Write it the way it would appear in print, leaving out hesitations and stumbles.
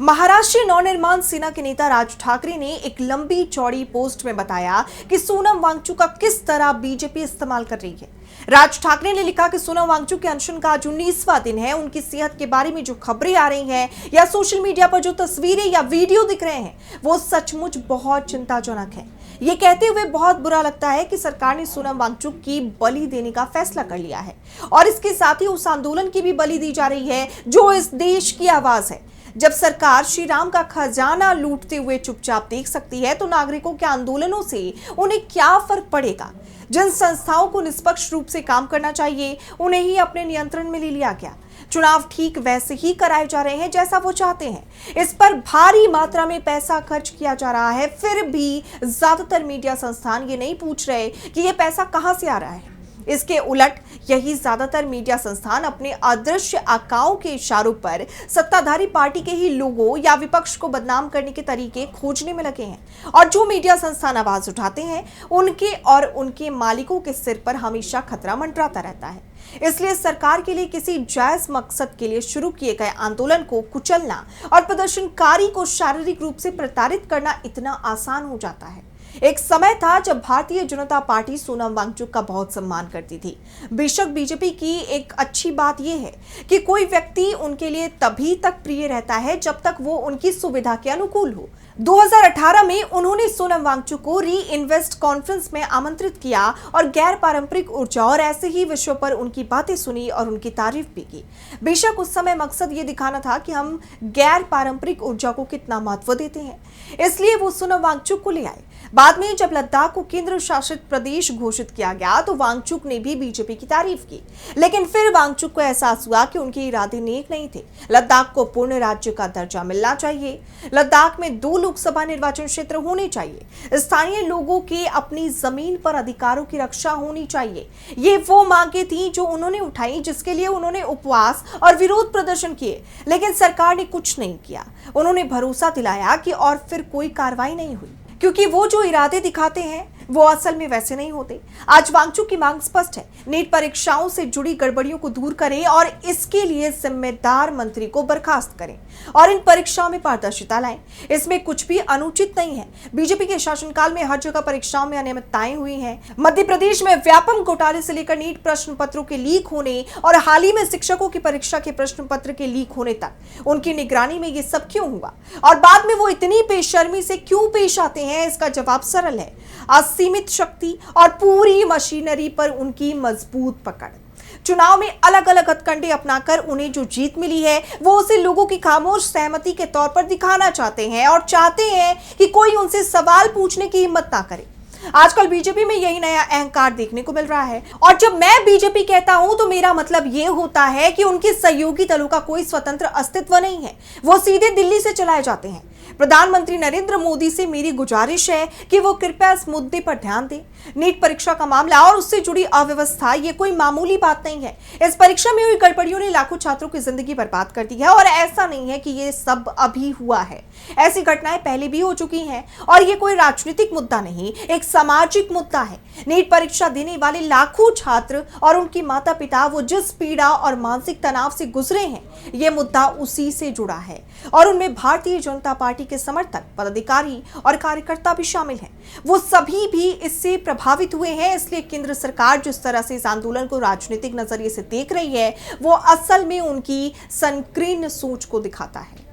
महाराष्ट्र नवनिर्माण सेना के नेता राज ठाकरे ने एक लंबी चौड़ी पोस्ट में बताया कि सोनम वांगचुक का किस तरह बीजेपी इस्तेमाल कर रही है। राज ठाकरे ने लिखा कि सोनम वांगचुक के अनशन का आज 19वां दिन है। उनकी सेहत के बारे में जो खबरें आ रही हैं या सोशल मीडिया पर जो तस्वीरें या वीडियो दिख रहे हैं वो सचमुच बहुत चिंताजनक है। ये कहते हुए बहुत बुरा लगता है कि सरकार ने सोनम वांगचुक की बलि देने का फैसला कर लिया है और इसके साथ ही उस आंदोलन की भी बलि दी जा रही है जो इस देश की आवाज है। जब सरकार श्री राम का खजाना लूटते हुए चुपचाप देख सकती है तो नागरिकों के आंदोलनों से उन्हें क्या फर्क पड़ेगा। जिन संस्थाओं को निष्पक्ष रूप से काम करना चाहिए उन्हें ही अपने नियंत्रण में ले लिया गया। चुनाव ठीक वैसे ही कराए जा रहे हैं जैसा वो चाहते हैं। इस पर भारी मात्रा में पैसा खर्च किया जा रहा है, फिर भी ज्यादातर मीडिया संस्थान ये नहीं पूछ रहे कि ये पैसा कहां से आ रहा है। इसके उलट यही ज्यादातर मीडिया संस्थान अपने अदृश्य आकाओं के इशारों पर सत्ताधारी पार्टी के ही लोगों या विपक्ष को बदनाम करने के तरीके खोजने में लगे हैं और जो मीडिया संस्थान आवाज उठाते हैं उनके और उनके मालिकों के सिर पर हमेशा खतरा मंडराता रहता है। इसलिए सरकार के लिए किसी जायज मकसद के लिए शुरू किए गए आंदोलन को कुचलना और प्रदर्शनकारी को शारीरिक रूप से प्रताड़ित करना इतना आसान हो जाता है। एक समय था जब भारतीय जनता पार्टी सोनम वांगचुक का बहुत सम्मान करती थी। बेशक बीजेपी की एक अच्छी बात यह है कि कोई व्यक्ति उनके लिए तभी तक प्रिय रहता है जब तक वो उनकी सुविधा के अनुकूल हो। 2018 में उन्होंने सोनम वांगचुक को री इन्वेस्ट कॉन्फ्रेंस में आमंत्रित किया और गैर पारंपरिक ऊर्जा और ऐसे ही विषयों पर उनकी बातें सुनी और उनकी तारीफ भी की। बेशक उस समय मकसद ये दिखाना था कि हम गैर पारंपरिक ऊर्जा को कितना महत्व देते हैं, इसलिए वो सोनम वांगचुक को ले आए। बाद में जब लद्दाख को केंद्र शासित प्रदेश घोषित किया गया तो वांगचुक ने भी बीजेपी की तारीफ की, लेकिन फिर वांगचुक को एहसास हुआ कि उनके इरादे नेक नहीं थे। लद्दाख को पूर्ण राज्य का दर्जा मिलना चाहिए। लद्दाख में 2 लोकसभा निर्वाचन क्षेत्र होने चाहिए। स्थानीय लोगों के अपनी जमीन पर अधिकारों की रक्षा होनी चाहिए। ये वो मांगे थी जो उन्होंने उठाई, जिसके लिए उन्होंने उपवास और विरोध प्रदर्शन किए, लेकिन सरकार ने कुछ नहीं किया। उन्होंने भरोसा दिलाया कि और फिर कोई कार्रवाई नहीं हुई, क्योंकि वो जो इरादे दिखाते हैं वो असल में वैसे नहीं होते। आज वांगचुक की मांग स्पष्ट है, नीट परीक्षाओं से जुड़ी गड़बड़ियों को दूर करें और इसके लिए जिम्मेदार मंत्री को बर्खास्त करें और इन परीक्षाओं में पारदर्शिता लाएं। इसमें कुछ भी अनुचित नहीं है। बीजेपी के शासनकाल में हर जगह परीक्षाओं में अनियमितताएं हुई हैं। मध्य प्रदेश में व्यापक घोटाले से लेकर नीट प्रश्न पत्रों के लीक होने और हाल ही में शिक्षकों की परीक्षा के प्रश्न पत्र के लीक होने तक उनकी निगरानी में ये सब क्यों हुआ और बाद में वो इतनी बेशर्मी से क्यों पेश आते हैं, इसका जवाब सरल है। असीमित शक्ति और पूरी मशीनरी पर उनकी मजबूत पकड़। चुनाव में अलग अलग हथकंडे अपनाकर उन्हें जो जीत मिली है वो उसे लोगों की खामोश सहमति के तौर पर दिखाना चाहते हैं और चाहते हैं कि कोई उनसे सवाल पूछने की हिम्मत ना करे। आजकल बीजेपी में यही नया अहंकार देखने को मिल रहा है और जब मैं बीजेपी कहता हूं तो मेरा मतलब यह होता है कि उनके सहयोगी दलों का कोई स्वतंत्र अस्तित्व नहीं है। वो सीधे दिल्ली से चलाए जाते हैं। प्रधानमंत्री नरेंद्र मोदी से मेरी गुजारिश है कि वो कृपया इस मुद्दे पर ध्यान दें। नीट परीक्षा का मामला और उससे जुड़ी अव्यवस्था ये कोई मामूली बात नहीं है। इस परीक्षा में हुई गड़बड़ियों ने लाखों छात्रों की जिंदगी बर्बाद कर दी है और ऐसा नहीं है कि ये सब अभी हुआ है। ऐसी घटनाएं पहले भी हो चुकी हैं और ये कोई राजनीतिक मुद्दा नहीं, एक सामाजिक मुद्दा है। नीट परीक्षा देने वाले लाखों छात्र और उनकी माता पिता वो जिस पीड़ा और मानसिक तनाव से गुजरे हैं, ये मुद्दा उसी से जुड़ा है और उनमें भारतीय जनता पार्टी के समर्थक, पदाधिकारी और कार्यकर्ता भी शामिल हैं। वो सभी भी इससे प्रभावित हुए हैं। इसलिए केंद्र सरकार जिस तरह से इस आंदोलन को राजनीतिक नजरिए से देख रही है वो असल में उनकी संकीर्ण सोच को दिखाता है।